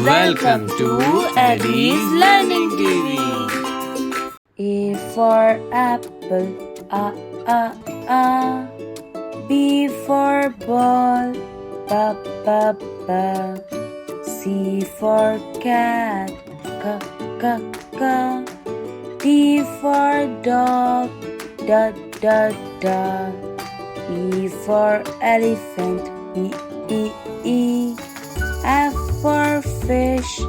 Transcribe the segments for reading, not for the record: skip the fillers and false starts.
Welcome to Eddie's Learning TV. A for apple, a a a. B for ball, ba ba ba. C for cat, ka ka ka. D for dog, da da da. E for elephant, e e e. F for fish,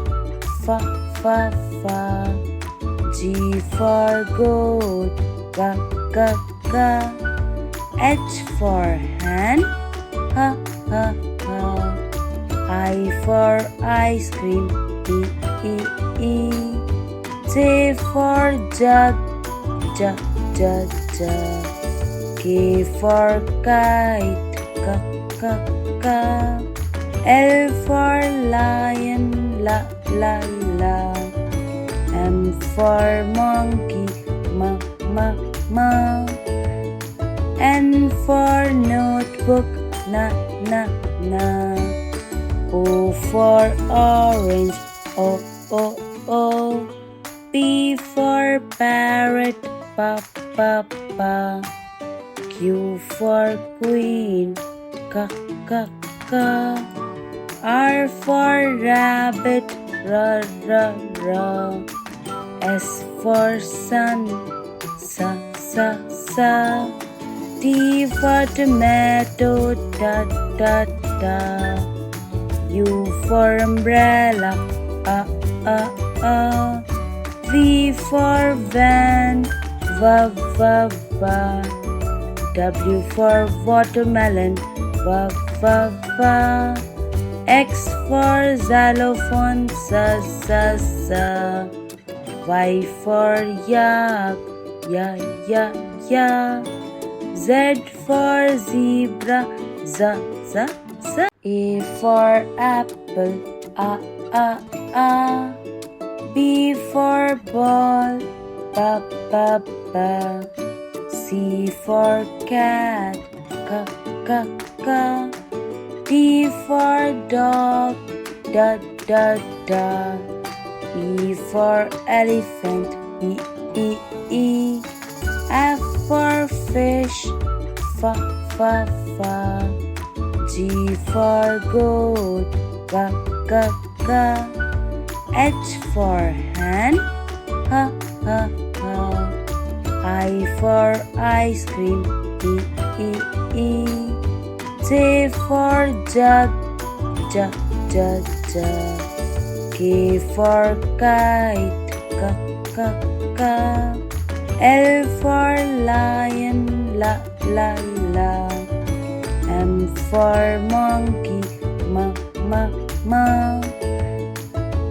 fa fa fa. G for goat, ga ga ga. H for hen, ha ha ha. I for ice cream, e e e. J for jug, ja ja ja. K for kite, ka ka ka. L for lion, la la la. M for monkey, ma ma ma. N for notebook, na na na. O for orange, o o o. P for parrot, pa pa pa. Q for queen, ka ka ka. R for rabbit, ra ra ra. S for sun, sa sa sa. T for tomato, da da da. U for umbrella, a a a. V for van, va va va. W for watermelon, va va va. X for xylophone, sa sa sa. Y for yak, ya ya ya. Z for zebra, za za za. A for apple, a a a. B for ball, ba ba ba. C for cat, ka ka ka. D for dog, da da da. E for elephant, e e e. F for fish, fa fa fa. G for goat, ga ga ga. H for hen, ha ha ha. I for ice cream, e e e. J for jug, ja ja ja. K for kite, ka ka ka. L for lion, la la la. M for monkey, ma ma ma.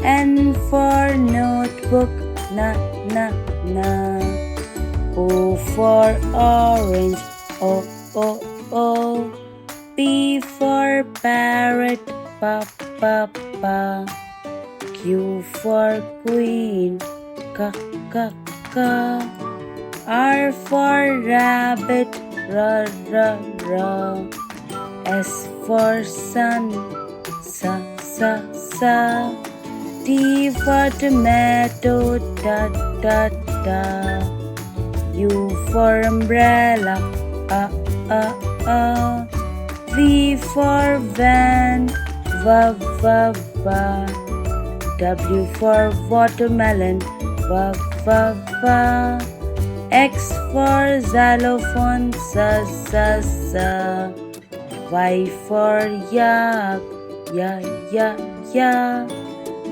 N for notebook, na na na. O for orange, o o o. P for parrot, pa pa pa. Q for queen, ka ka ka. R for rabbit, ra ra ra. S for sun, sa sa sa. T for tomato, da da da. U for umbrella, a a a. V for van, va va va. W for watermelon, va va va. X for xylophone, sa sa sa. Y for yak, ya ya ya.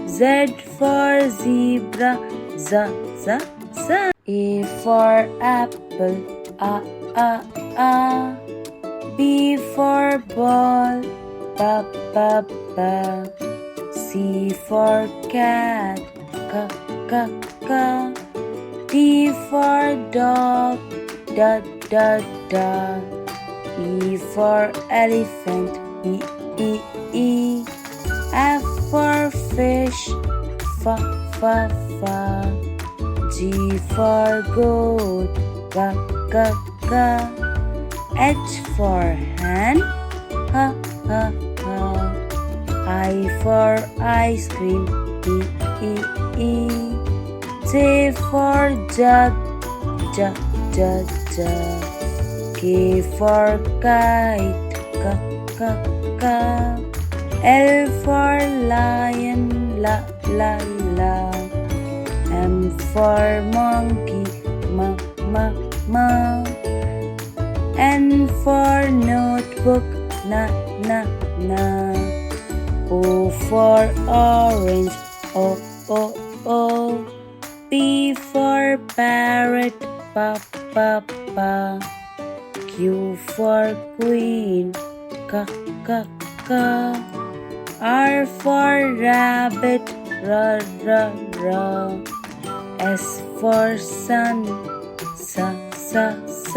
Z for zebra, za za za. A for apple, a a a. B for ball, ba ba ba. C for cat, ka ka ka. D for dog, da da da. E for elephant, e e e. F for fish, fa fa fa. G for goat, ga ga ga. H for hen, ha ha ha. I for ice cream, E, E, E. J for jug, J, J, J. K for kite, K, K, K. L for lion, La, La, La. M for monkey, M, M, M. N for notebook, N, N, N. O for orange, O, O, O. P for parrot, Pa, Pa, Pa. Q for queen, K, K, K. R for rabbit, R, R, R. S for sun, S, S, S.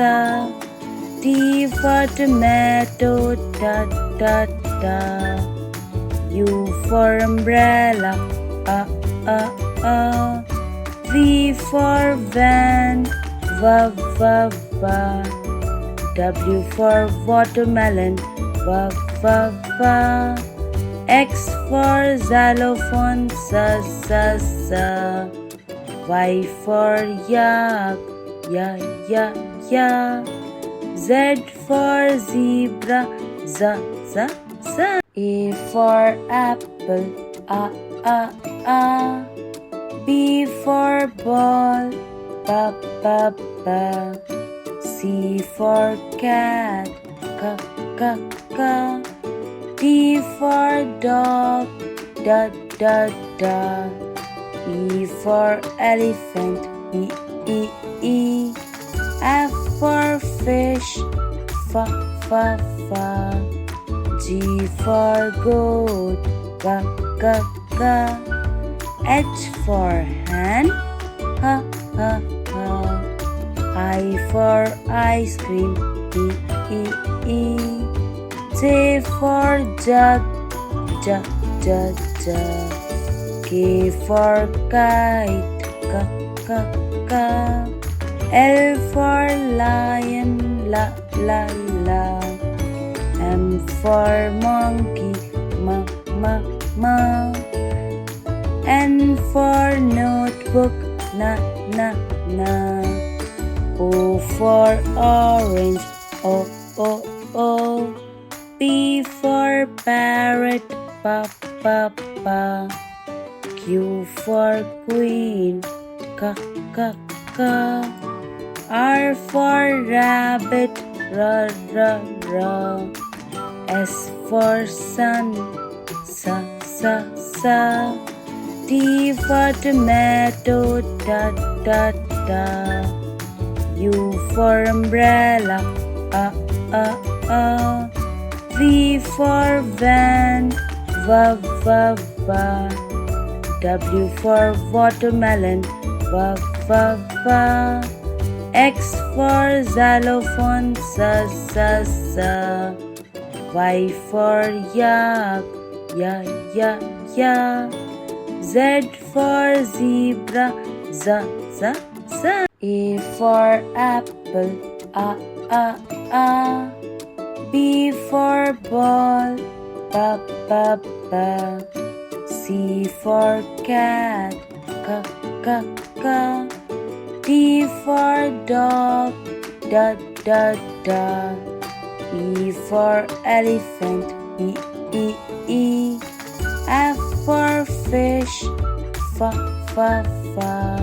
T for tomato, Ta, Ta, Ta. U for umbrella, V for van, V, V, V. W for watermelon, V, V, V. X for xylophone, S, S, S. Y for yak, Ya, Ya, Ya. Z for zebra, Z, Z, Z. A for apple, A, A, A. B for ball, B, B, B. C for cat, K, K, K. D for dog, D, D, D. E for elephant, E, E, E. F for fish, F, F, F. G for goat, G, G, G. H for hen, H, H, H. I for ice cream, E, E, E. J for jug, J, J, J. K for kite, K, K, K. L for lion, La, La, La. M for monkey, M, M, M. N for notebook, N, N, N. O for orange, O, O, O. P for parrot, Pa, Pa, Pa. Q for queen, K, K, K. R for rabbit, R, R, R. S for sun, S, S, S. T for tomato, Ta, Ta, Ta. U for umbrella, V for van, V, V, V. W for watermelon, V, V, V. X for xylophone, S, S, S. Y for yak, Ya, Ya, Ya. Z for zebra, Z, Z, Z. A for apple, A, A, A. B for ball, B, B, B. C for cat, K, K, K. D for dog, D, D, D. E for elephant, E, E, E. F for fish, F, F, F.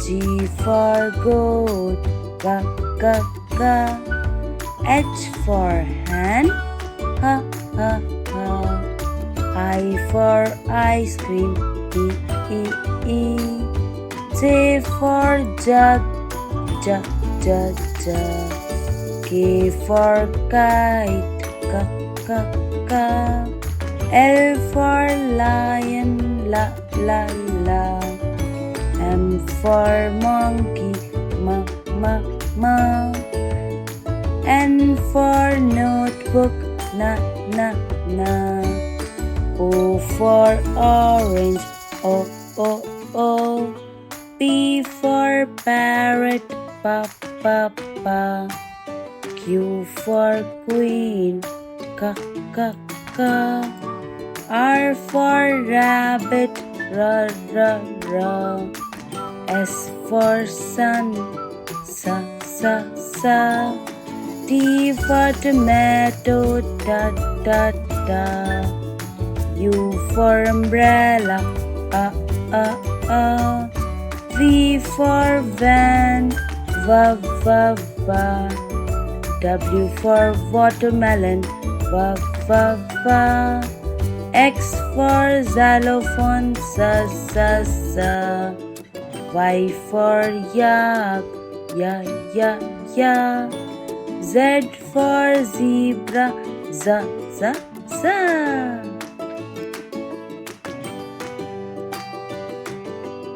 G for goat, G, G, G. H for hen, H, H, H. I for ice cream, E, E, E. J for jug, J, J, J. K for kite, K, K, K. L for lion, La, La, La. M for monkey, M, M, M. N for notebook, N, N, N. O for orange, O, O, O. P for parrot, Pa, Pa, Pa. Q for queen, K, K, K. R for rabbit, R, R, R. S for sun, S, S, S. T for tomato, T, T, T. U for umbrella, A, A, A. V for van, V, V, V. W for watermelon, V, V, V. X for xylophone, S, S, S. Y for yak, ya, ya, ya. Z for zebra, Z, Z, Z.